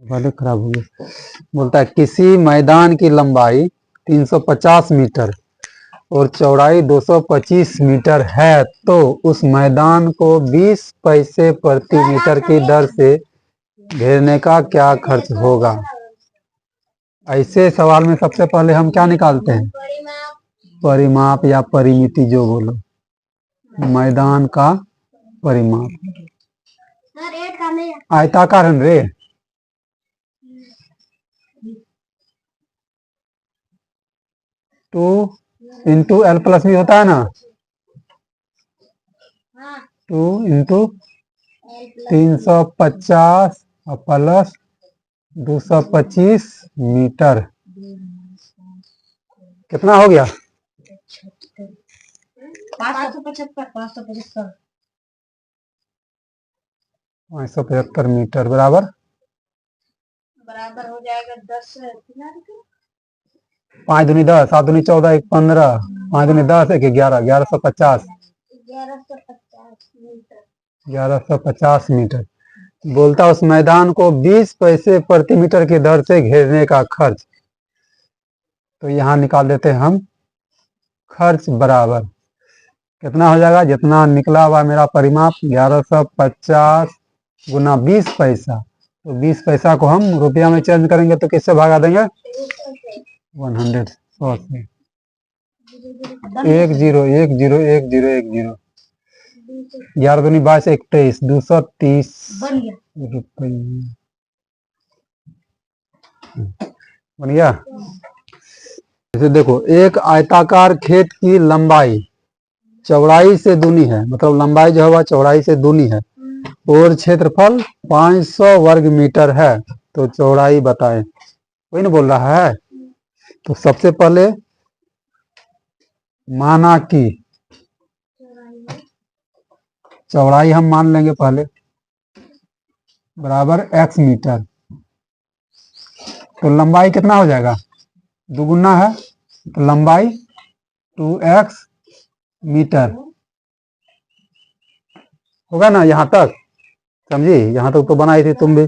वाले खराब हो गए। बोलता है किसी मैदान की लंबाई 350 मीटर और चौड़ाई 225 मीटर है तो उस मैदान को 20 पैसे प्रति मीटर की दर से घेरने का क्या खर्च होगा। ऐसे सवाल में सबसे पहले हम क्या निकालते हैं? परिमाप या परिमिति, जो बोलो, मैदान का परिमाप। आयताकार है रे। टू इंटू एल प्लस भी होता है ना, 2 इंटू 350 और प्लस 225 मीटर। कितना हो गया? 575 मीटर बराबर हो जाएगा 10, 5 दूनी 10, 7 दूनी 14, 1 15, 5 दूनी 10, 1 11, 1150 मीटर। बोलता उस मैदान को 20 पैसे प्रति मीटर की दर से घेरने का खर्च। तो यहाँ निकाल देते हैं हम खर्च बराबर कितना हो जाएगा, जितना निकला हुआ मेरा परिमाप 1150 गुना 20 पैसा। तो 20 पैसा को हम रुपया में चेंज करेंगे तो किससे भागा देंगे? 100 से 1 0 1 0 1 0 1 0। 11 दूनी 22, 21, 230 रुपये बन गया। जैसे देखो, एक आयताकार खेत की लंबाई चौड़ाई से दूनी है, मतलब लंबाई जो है चौड़ाई से दूनी है, और क्षेत्रफल 500 वर्ग मीटर है, तो चौड़ाई बताएं। कोई नहीं बोल रहा है। तो सबसे पहले माना कि चौड़ाई हम मान लेंगे पहले बराबर x मीटर। तो लंबाई कितना हो जाएगा? दुगुना है, तो लंबाई 2x मीटर होगा ना। यहां तक समझी? यहां तक तो बनाई थी तुम भी।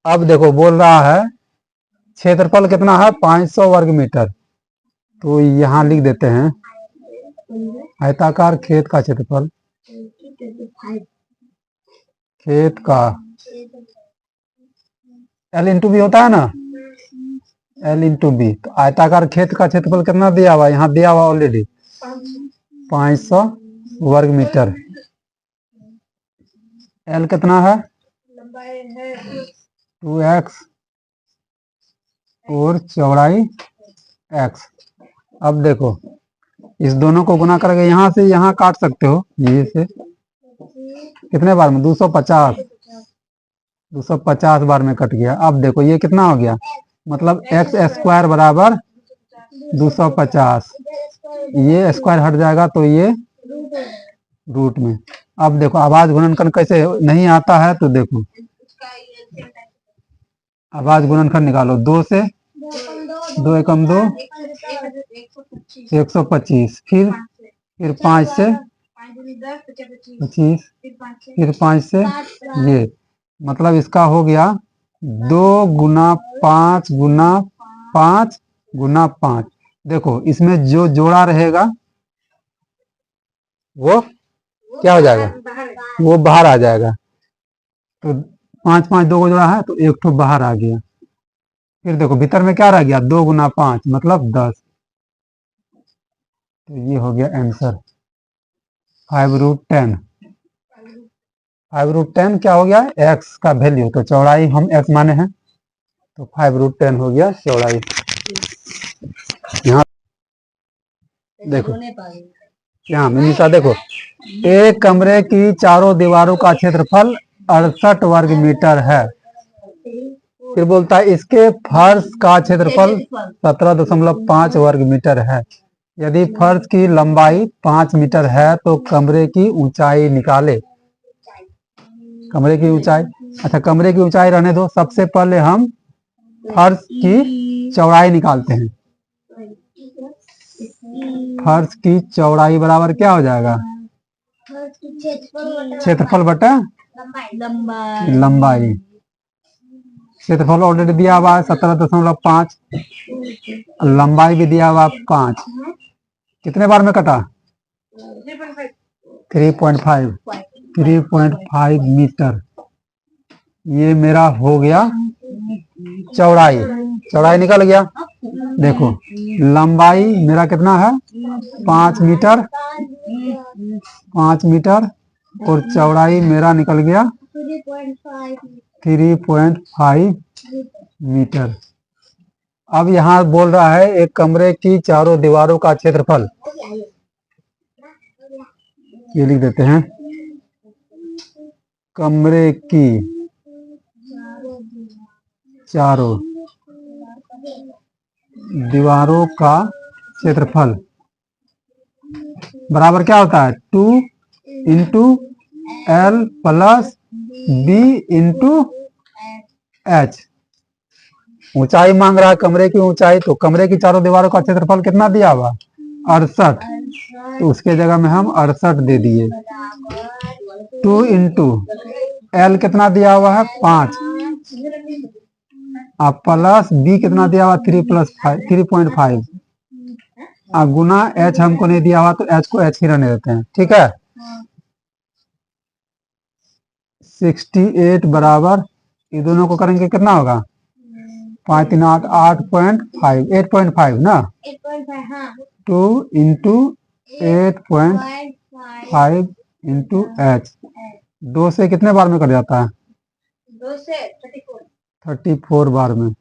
अब देखो बोल रहा है क्षेत्रफल कितना है? 500 वर्ग मीटर। तो यहां लिख देते हैं आयताकार खेत का क्षेत्रफल, खेत का L इंटू बी होता है ना, L इंटू बी। तो आयताकार खेत का क्षेत्रफल कितना दिया हुआ? यहाँ दिया हुआ ऑलरेडी 500 वर्ग मीटर। L कितना है? 2x और चौड़ाई x। अब देखो इस दोनों को गुना करके यहाँ से यहाँ काट सकते हो, ये से कितने बार में? 250 बार में कट गया। अब देखो ये कितना हो गया, मतलब एक्स स्क्वायर बराबर 250, ये स्क्वायर हट जाएगा तो ये रूट में। अब देखो आवाज गुणनखंड कैसे नहीं आता है, तो देखो आवाज गुणनखंड निकालो। 2 से 2 एकम 2, 125, फिर 5 से 25, फिर 5 से ये, मतलब इसका हो गया 2 गुना 5 गुना 5 गुना 5। देखो इसमें जो जोड़ा रहेगा वो क्या हो जाएगा? वो बाहर आ जाएगा। तो 5 5 2 को जोड़ा है तो एक ठो बाहर आ गया। फिर देखो भीतर में क्या रह गया? 2 गुना 5 मतलब 10। तो ये हो गया आंसर 5√10। 5√10 क्या हो गया? x का वैल्यू। तो चौड़ाई हम x माने हैं, तो 5√10 हो गया चौड़ाई। यहाँ देखो, यहाँ मिनिशा देखो, एक कमरे की चारों दीवारों का क्षेत्रफल 68 वर्ग मीटर है। फिर बोलता है इसके फर्श का क्षेत्रफल 17.5 वर्ग मीटर है। यदि फर्श की लंबाई 5 मीटर है तो कमरे की ऊंचाई निकाले। कमरे की ऊंचाई, अच्छा कमरे की ऊंचाई रहने दो, सबसे पहले हम फर्श की चौड़ाई निकालते हैं। फर्श की चौड़ाई बराबर क्या हो जाएगा? क्षेत्रफल बटा लंबाई। क्षेत्रफल ऑलरेडी दिया हुआ है 17.5, लंबाई भी दिया हुआ 5। कितने बार में कटा? 3.5 मीटर। ये मेरा हो गया चौड़ाई। चौड़ाई निकल गया। देखो लंबाई मेरा कितना है? 5 मीटर। 5 मीटर और चौड़ाई मेरा निकल गया 3.5 मीटर। अब यहाँ बोल रहा है एक कमरे की चारों दीवारों का क्षेत्रफल। ये लिख देते हैं, कमरे की चारों दीवारों का क्षेत्रफल बराबर क्या होता है? 2 into L plus B into H. ऊंचाई मांग रहा है कमरे की ऊंचाई, तो कमरे की चारों दीवारों का क्षेत्रफल कितना दिया हुआ? 68। तो उसके जगह में हम 68 दे दिए। 2 इंटू एल कितना दिया हुआ है? 5। अब प्लस बी कितना दिया हुआ? 3.5। अब गुना एच हमको नहीं दिया हुआ, तो एच को एच ही रहने देते हैं। ठीक है। 68 बराबर, ये दोनों को करेंगे कितना होगा? 5 3 8 8.5 ना। 2 इंटू 8.5 इंटू एच। 2 से कितने बार में कट जाता है? 2 से 34 बार में।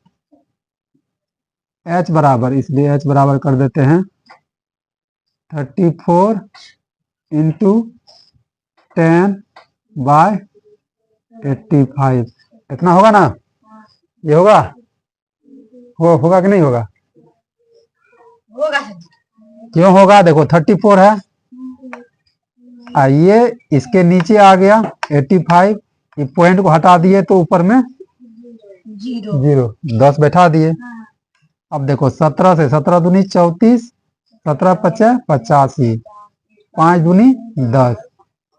एच बराबर, इसलिए एच बराबर कर देते हैं 34 इंटू 10/85। इतना होगा ना? ये होगा? होगा कि नहीं होगा? क्यों होगा? देखो 34 है, आइए इसके नीचे आ गया 85। ये पॉइंट को हटा दिए तो ऊपर में 0 10 बैठा दिए। अब देखो 17 से 17 दूनी 34, 17 पचे 85, 5 दूनी 10,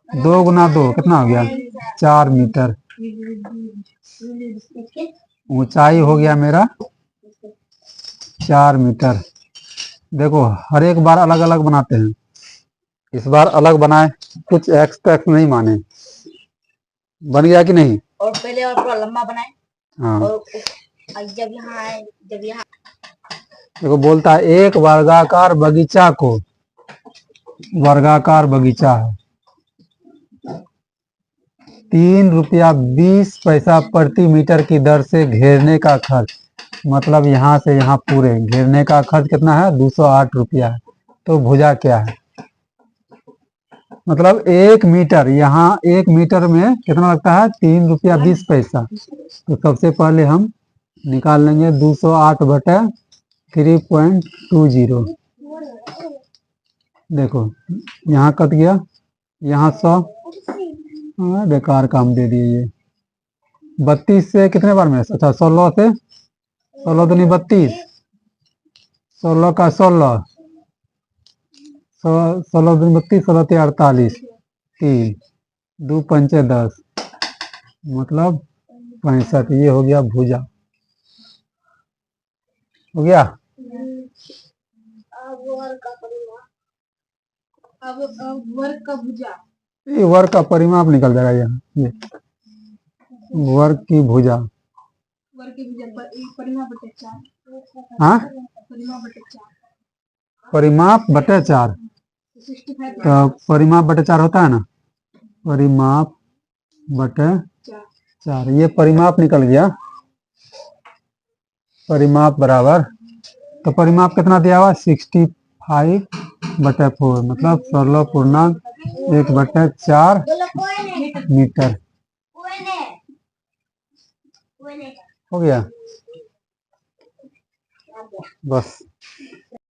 2 गुना 2 कितना हो गया? 4 मीटर। ऊंचाई हो गया मेरा 4 मीटर। देखो हर एक बार अलग अलग बनाते हैं, इस बार अलग बनाए, कुछ एक्स तो एक्स नहीं माने। बन गया कि नहीं? और पहले और पूरा लंबा बनाए। हाँ। और जब यहाँ देखो बोलता है एक वर्गाकार बगीचा को, वर्गाकार बगीचा है, 3.20 रुपया प्रति मीटर की दर से घेरने का खर्च। मतलब यहाँ से यहाँ पूरे घेरने का खर्च कितना है? 208 रुपया है। तो भुजा क्या है? मतलब 1 मीटर, यहाँ 1 मीटर में कितना लगता है? 3.20 रुपया। तो सबसे पहले हम निकाल लेंगे 208/3.20। देखो यहाँ कट गया, यहाँ 100। बेकार काम दे दिए ये। 32 से कितने बार में? अच्छा 16 से 16 दूनी 32, 16 का 16, 16 दूनी 32, 16 ते 48, 3 2 पंचे 10, मतलब 65। ये हो गया भुजा। हो गया। अब वर्ग का भुजा, ये वर्ग का परिमाप निकल जाएगा यहाँ। ये वर्ग की भुजा, परिमाप बटे 4। हाँ परिमाप बटे 4। परिमाप बटे 4। तो परिमाप बटे 4 होता है ना, परिमाप बटे 4। ये परिमाप निकल गया। परिमाप बराबर, तो परिमाप कितना दिया हुआ? 65/4, मतलब 16.1/4 मीटर। हो गया बस।